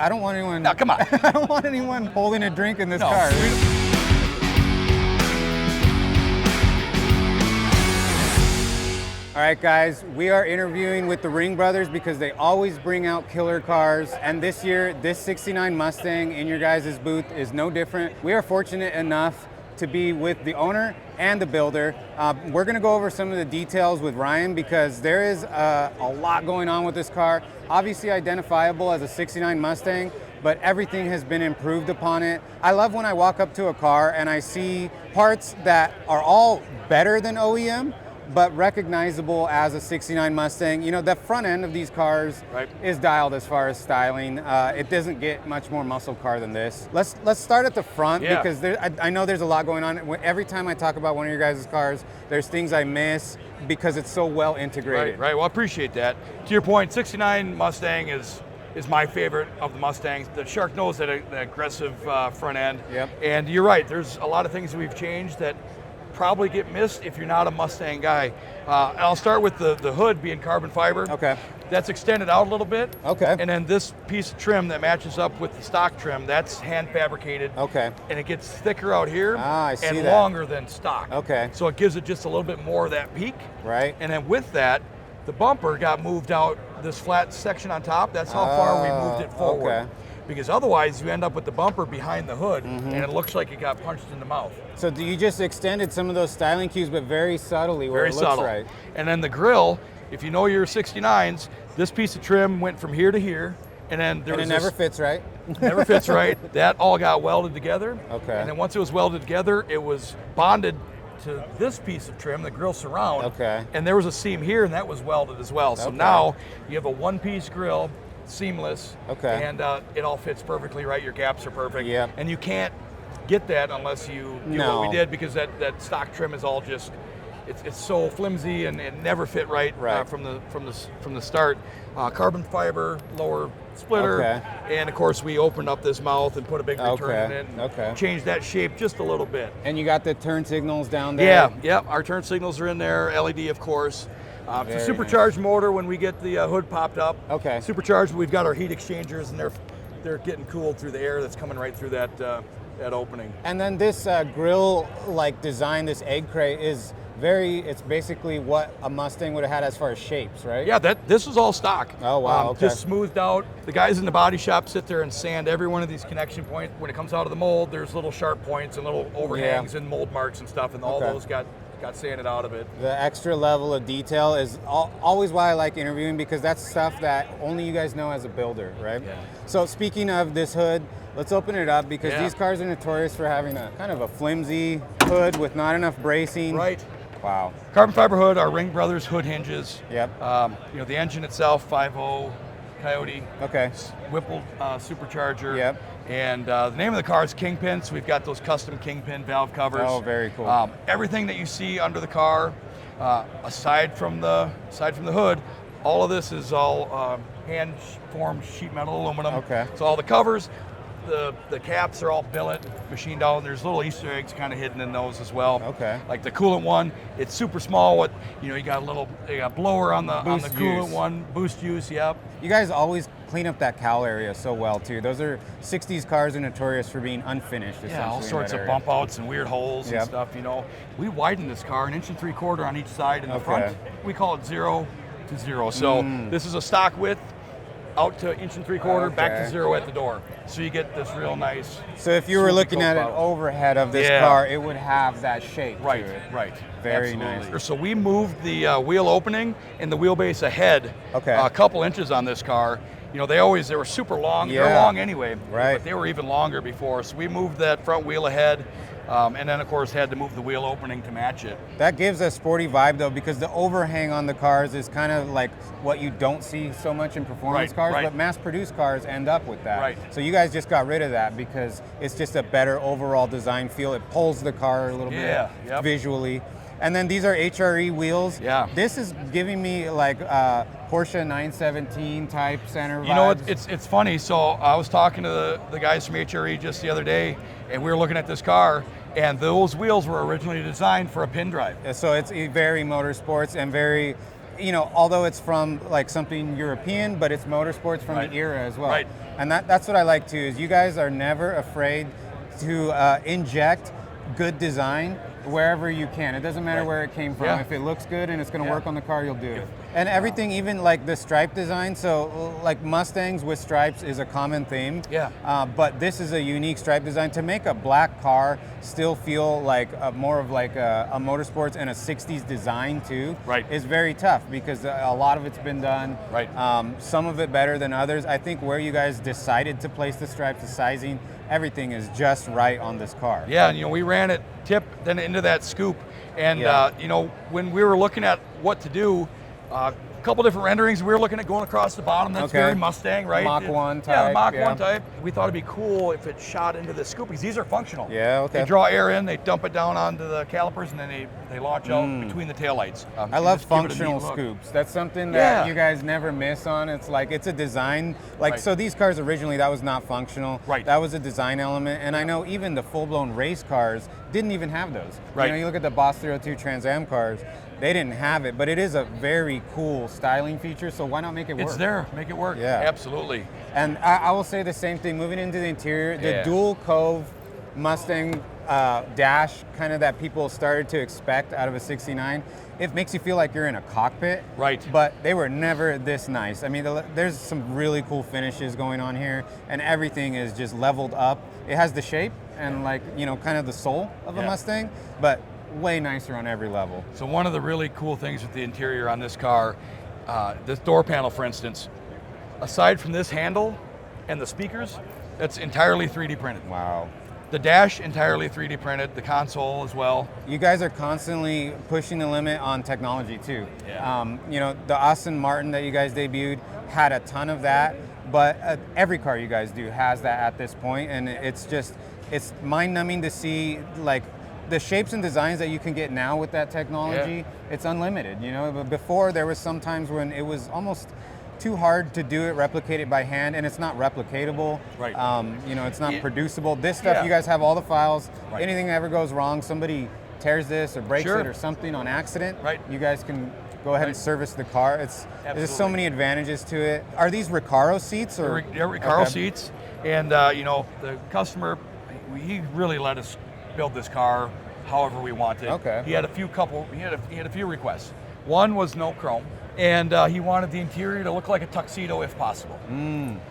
I don't want anyone. No, come on. I don't want anyone holding a drink in this car. All right, guys, we are interviewing with the Ringbrothers because they always bring out killer cars. And this year, this 69 Mustang in your guys' booth is no different. We are fortunate enough to be with the owner and the builder. We're gonna go over some of the details with Ryan because there is a lot going on with this car. Obviously identifiable as a 69 Mustang, but everything has been improved upon it. I love when I walk up to a car and I see parts that are all better than OEM, but recognizable as a 69 Mustang. You know, the front end of these cars is dialed as far as styling. It doesn't get much more muscle car than this. Let's start at the front because I know there's a lot going on. Every time I talk about one of your guys' cars, there's things I miss because it's so well integrated. Right, well, I appreciate that. To your point, 69 Mustang is my favorite of the Mustangs. The shark nose, that aggressive front end. Yep. And you're right, there's a lot of things that we've changed that probably get missed if you're not a Mustang guy. I'll start with the hood being carbon fiber. Okay. That's extended out a little bit. Okay. And then this piece of trim that matches up with the stock trim, that's hand fabricated. Okay. And it gets thicker out here I see and that. longer than stock. Okay. So it gives it just a little bit more of that peak. Right. And then with that, the bumper got moved out, this flat section on top, that's how far we moved it forward. Okay. Because otherwise you end up with the bumper behind the hood and it looks like it got punched in the mouth. So you just extended some of those styling cues, but very subtly where Very it looks subtle. right. And then the grille, if you know your 69s, this piece of trim went from here to here, and then there And was it never fits right. never fits right. That all got welded together. Okay. And then once it was welded together, it was bonded to this piece of trim, the grille surround. Okay. And there was a seam here, and that was welded as well. So Okay. now you have a one-piece grille, seamless. Okay. And it all fits perfectly right. Your gaps are perfect. Yep. And you can't get that unless you do what we did, because that stock trim is all just, it's so flimsy and it never fit right, from the start. Carbon fiber lower splitter, and of course we opened up this mouth and put a big return in it and changed that shape just a little bit. And you got the turn signals down there. Yeah, our turn signals are in there, LED of course. It's a supercharged motor when we get the hood popped up. Okay. Supercharged, we've got our heat exchangers and they're getting cooled through the air that's coming right through that opening. And then this grill-like design, this egg crate, is it's basically what a Mustang would have had as far as shapes, right? Yeah, this is all stock. Oh, wow, okay. Just smoothed out. The guys in the body shop sit there and sand every one of these connection points. When it comes out of the mold, there's little sharp points and little overhangs and mold marks and stuff, and all those got sanded out of it. The extra level of detail is always why I like interviewing, because that's stuff that only you guys know as a builder, right? Yeah. So speaking of this hood, let's open it up, because these cars are notorious for having a kind of a flimsy hood with not enough bracing. Right. Wow. Carbon fiber hood, our Ringbrothers hood hinges. Yep. You know, the engine itself, 5.0 Coyote. Okay. Whipple supercharger. Yep. And the name of the car is Kingpin, so we've got those custom Kingpin valve covers. Oh, very cool. Everything that you see under the car, aside from the hood, all of this is all hand-formed sheet metal aluminum. Okay. So all the covers, the caps are all billet, machined out, and there's little Easter eggs kind of hidden in those as well. Okay. Like the coolant one, it's super small. You got a blower on the coolant one, boost juice. Yep. You guys always clean up that cowl area so well too. Those 60s cars are notorious for being unfinished. Yeah, all sorts of bump outs and weird holes and stuff. You know, we widened this car 1 3/4 inches on each side. In the front, we call it 0 to 0. So this is a stock width out to 1 3/4 inches, back to 0 at the door. So you get this real nice. So if you were looking at an overhead of this car, it would have that shape to it. Right. Very Absolutely. nice. So we moved the wheel opening and the wheelbase ahead a couple inches on this car. You know, they were super long. They're long anyway, but they were even longer before. So we moved that front wheel ahead, and then of course had to move the wheel opening to match it. That gives a sporty vibe though, because the overhang on the cars is kind of like what you don't see so much in performance cars, but mass-produced cars end up with that. Right. So you guys just got rid of that because it's just a better overall design feel. It pulls the car a little bit visually. And then these are HRE wheels. Yeah. This is giving me like Porsche 917 type center vibes. You know, it's funny. So I was talking to the guys from HRE just the other day, and we were looking at this car, and those wheels were originally designed for a pin drive. So it's very motorsports and very you know, although it's from like something European, but it's motorsports from the era as well. Right. And that's what I like too, is you guys are never afraid to inject good design wherever you can. It doesn't matter where it came from. If it looks good and it's going to work on the car, you'll do it. And everything, even like the stripe design, so like Mustangs with stripes is a common theme. But this is a unique stripe design. To make a black car still feel like more of like a motorsports and a 60s design too is very tough, because a lot of it's been done. Some of it better than others. I think where you guys decided to place the stripes, the sizing, everything is just right on this car. Yeah, and you know, we ran it tip, then into that scoop, and you know, when we were looking at what to do, a couple different renderings, we were looking at going across the bottom. That's very Mustang, right? Mach 1 type. Yeah, the Mach 1 type. We thought it'd be cool if it shot into the scoop, because these are functional. They draw air in, they dump it down onto the calipers, and then they launch out between the taillights. I love functional scoops. That's something that you guys never miss on. It's like, it's a design. Like, so these cars originally, that was not functional. That was a design element. And I know even the full-blown race cars didn't even have those. You know, you look at the Boss 302 Trans Am cars, they didn't have it, but it is a very cool styling feature, so why not make it work? It's there, make it work. Absolutely. And I will say the same thing, moving into the interior, the dual cove Mustang dash kind of that people started to expect out of a 69, it makes you feel like you're in a cockpit. But they were never this nice. I mean, there's some really cool finishes going on here, and everything is just leveled up. It has the shape and like, you know, kind of the soul of a Mustang, but way nicer on every level. So one of the really cool things with the interior on this car, this door panel, for instance, aside from this handle and the speakers, it's entirely 3D printed. Wow. The dash, entirely 3D printed, the console as well. You guys are constantly pushing the limit on technology too. You know, the Aston Martin that you guys debuted had a ton of that, but every car you guys do has that at this point, and it's just, it's mind-numbing to see like the shapes and designs that you can get now with that technology. It's unlimited, you know. But before, there was some times when it was almost too hard to do it, replicate it by hand, and it's not replicatable. You know, it's not producible. This stuff, you guys have all the files. Anything that ever goes wrong, somebody tears this or breaks it or something on accident, you guys can go ahead and service the car. There's so many advantages to it. Are these Recaro seats? Or? They're Recaro seats, and you know, the customer, he really let us build this car however we wanted. He had a few requests. One was no chrome, and he wanted the interior to look like a tuxedo if possible.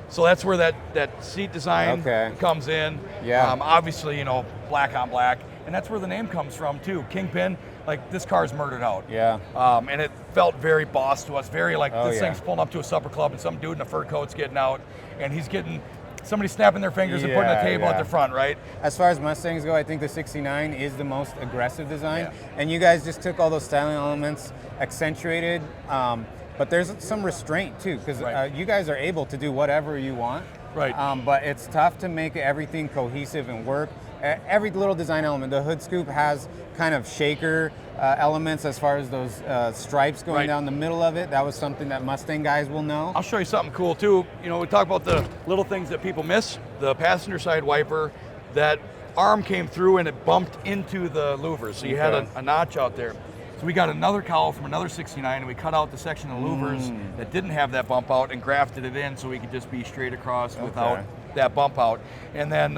So that's where that seat design comes in. Obviously, you know, black on black, and that's where the name comes from too. Kingpin, like this car's murdered out. And it felt very boss to us, very like this thing's pulling up to a supper club and some dude in a fur coat's getting out, and he's getting somebody snapping their fingers and putting a table at the front, right? As far as Mustangs go, I think the 69 is the most aggressive design. And you guys just took all those styling elements, accentuated, but there's some restraint too, because you guys are able to do whatever you want. But it's tough to make everything cohesive and work. Every little design element, the hood scoop has kind of shaker elements as far as those stripes going down the middle of it. That was something that Mustang guys will know. I'll show you something cool too. You know, we talk about the little things that people miss. The passenger side wiper, that arm came through and it bumped into the louver, so you had a notch out there. So we got another cowl from another 69, and we cut out the section of louvers that didn't have that bump out and grafted it in so we could just be straight across without that bump out. And then,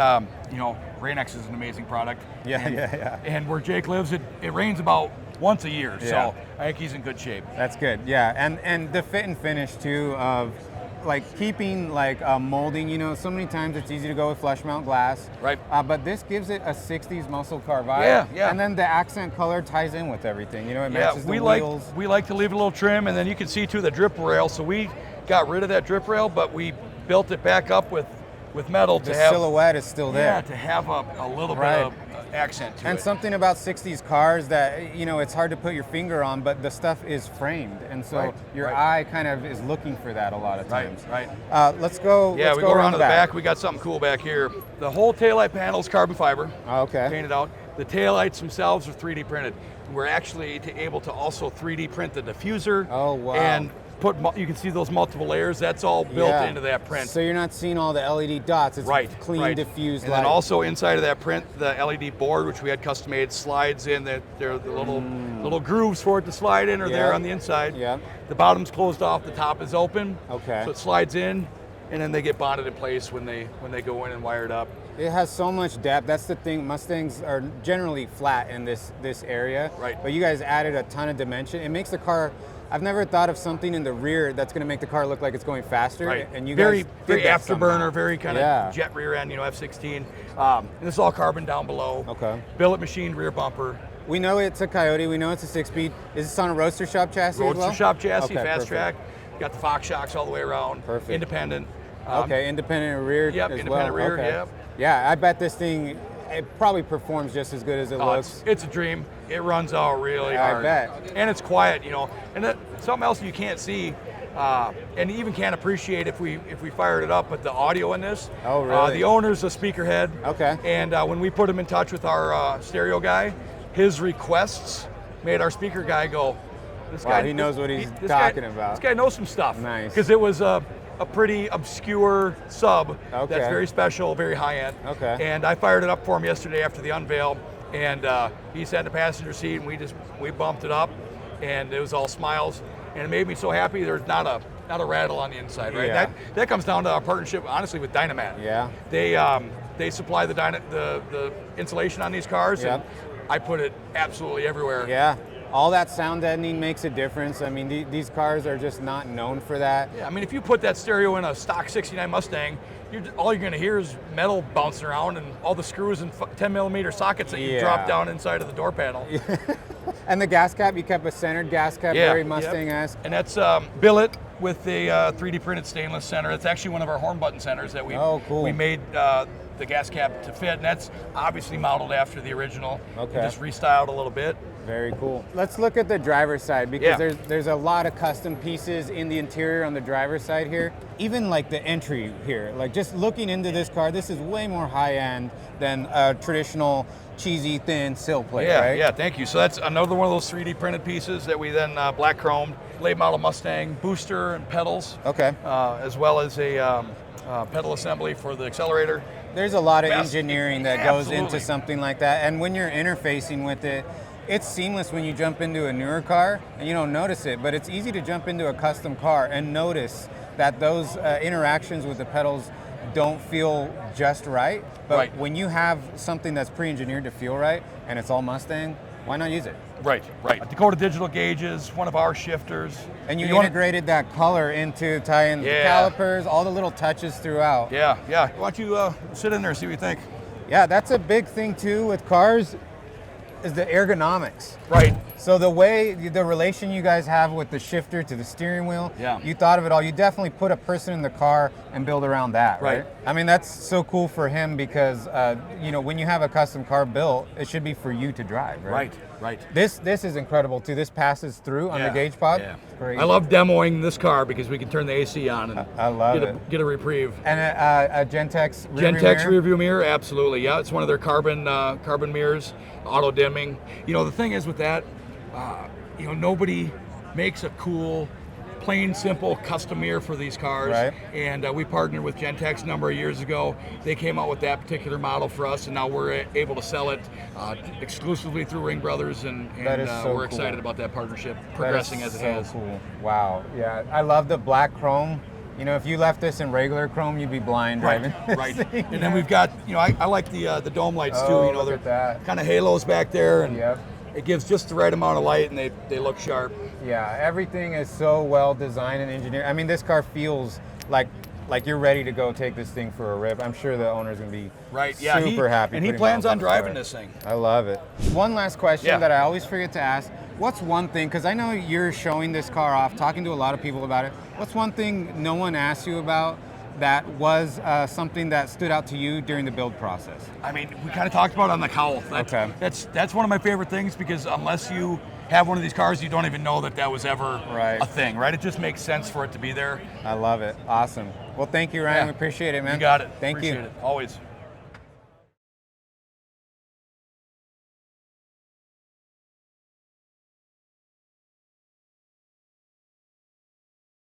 you know, Rain-X is an amazing product. And where Jake lives, it rains about once a year, so I think he's in good shape. That's good, and the fit and finish too of like keeping like molding. You know, so many times it's easy to go with flush mount glass, but this gives it a 60s muscle car vibe. And then the accent color ties in with everything. You know, it matches the wheels. We like to leave a little trim, and then you can see too the drip rail. So we got rid of that drip rail, but we built it back up with metal to have. The silhouette is still there. To have a little bit of accent to it. And something about 60s cars that, you know, it's hard to put your finger on, but the stuff is framed, and so your eye kind of is looking for that a lot of times. Let's go. Yeah, we go around to the back. We got something cool back here. The whole taillight panel is carbon fiber. Painted out. The taillights themselves are 3D printed. We're actually able to also 3D print the diffuser. And put, you can see those multiple layers. That's all built into that print. So you're not seeing all the LED dots. It's clean, diffused and light. then also inside of that print, the LED board, which we had custom made, slides in. That there are the little grooves for it to slide in, are there on the inside. Yeah. The bottom's closed off. The top is open. Okay. So it slides in, and then they get bonded in place when they go in and wired up. It has so much depth. That's the thing. Mustangs are generally flat in this area. Right. But you guys added a ton of dimension. It makes the car. I've never thought of something in the rear that's going to make the car look like it's going faster. Right. And you very guys very did that afterburner, somehow. very kind of jet rear end, F16. And this is all carbon down below. Okay. Billet machined rear bumper. We know it's a Coyote. We know it's a 6-speed. Is this on a Roadster Shop chassis as well? Roadster Shop chassis, Okay, fast perfect. track. Got the Fox shocks all the way around. Perfect. Independent. Okay, independent rear Yep, as independent well. rear, Okay. yep. Yeah, I bet this thing, it probably performs just as good as it looks. It's a dream. It runs out really hard. I bet. And it's quiet, And that, something else you can't see, and even can't appreciate if we fired it up, but the audio in this. Oh, really? The owner's a speaker head. Okay. And when we put him in touch with our stereo guy, his requests made our speaker guy go, this Wow, guy, he knows what he's this talking guy, about. This guy knows some stuff. Nice. Because it was a pretty obscure sub Okay. that's very special, very high end. Okay. And I fired it up for him yesterday after the unveil, and he sat in the passenger seat, and we bumped it up, and it was all smiles, and it made me so happy. There's not a rattle on the inside, right? Yeah. That comes down to our partnership, honestly, with Dynamat. Yeah. They supply the insulation on these cars, Yep. and I put it absolutely everywhere. Yeah. All that sound deadening makes a difference. I mean, these cars are just not known for that. Yeah, I mean, if you put that stereo in a stock 69 Mustang, all you're going to hear is metal bouncing around and all the screws and 10 millimeter sockets that you drop down inside of the door panel. And the gas cap, you kept a centered gas cap, very Mustang-esque. And that's billet with a 3D printed stainless center. It's actually one of our horn button centers that we made the gas cap to fit, and that's obviously modeled after the original. Okay. Just restyled a little bit. Very cool. Let's look at the driver's side, because there's a lot of custom pieces in the interior on the driver's side here. Even like the entry here, like just looking into this car, this is way more high end than a traditional cheesy thin sill plate, right? Yeah, thank you. So that's another one of those 3D printed pieces that we then black chromed. Late model Mustang booster and pedals. Okay. As well as a pedal assembly for the accelerator. There's a lot of engineering that goes into something like that, and when you're interfacing with it, it's seamless when you jump into a newer car and you don't notice it, but it's easy to jump into a custom car and notice that those interactions with the pedals don't feel just right. But when you have something that's pre-engineered to feel right and it's all Mustang, why not use it? Right. Dakota Digital gauges, one of our shifters. And you integrated that color into tying the calipers, all the little touches throughout. Yeah. Why don't you sit in there and see what you think? Yeah, that's a big thing too with cars, is the ergonomics. Right. So the relation you guys have with the shifter to the steering wheel, you thought of it all. You definitely put a person in the car and build around that, right? I mean, that's so cool for him because, when you have a custom car built, it should be for you to drive, right? Right. This is incredible too. This passes through on the gauge pod. Yeah. Great. I love demoing this car because we can turn the AC on and I love it. Get a reprieve. And a Gentex rear view mirror, absolutely. Yeah, it's one of their carbon mirrors, auto dimming. The thing is with that, nobody makes a cool, plain, simple custom mirror for these cars. Right. And we partnered with Gentex a number of years ago. They came out with that particular model for us, and now we're able to sell it exclusively through Ringbrothers, and we're excited about that partnership progressing as it has. Cool. Wow. Yeah, I love the black chrome. If you left this in regular chrome, you'd be blind driving. Right. And then we've got, I like the dome lights too. Look at that. Kind of halos back there, and it gives just the right amount of light, and they look sharp. Yeah, everything is so well designed and engineered. I mean, this car feels like you're ready to go take this thing for a rip. I'm sure the owner's gonna be super happy. And he plans on driving this thing. I love it. One last question that I always forget to ask. What's one thing, because I know you're showing this car off, talking to a lot of people about it. What's one thing no one asked you about that was something that stood out to you during the build process? I mean, we kind of talked about it on the cowl. That's one of my favorite things, because unless you have one of these cars, you don't even know that was ever a thing, right? It just makes sense for it to be there. I love it. Awesome. Well, thank you, Ryan. We appreciate it, man. You got it. Thank you. Appreciate it. Always.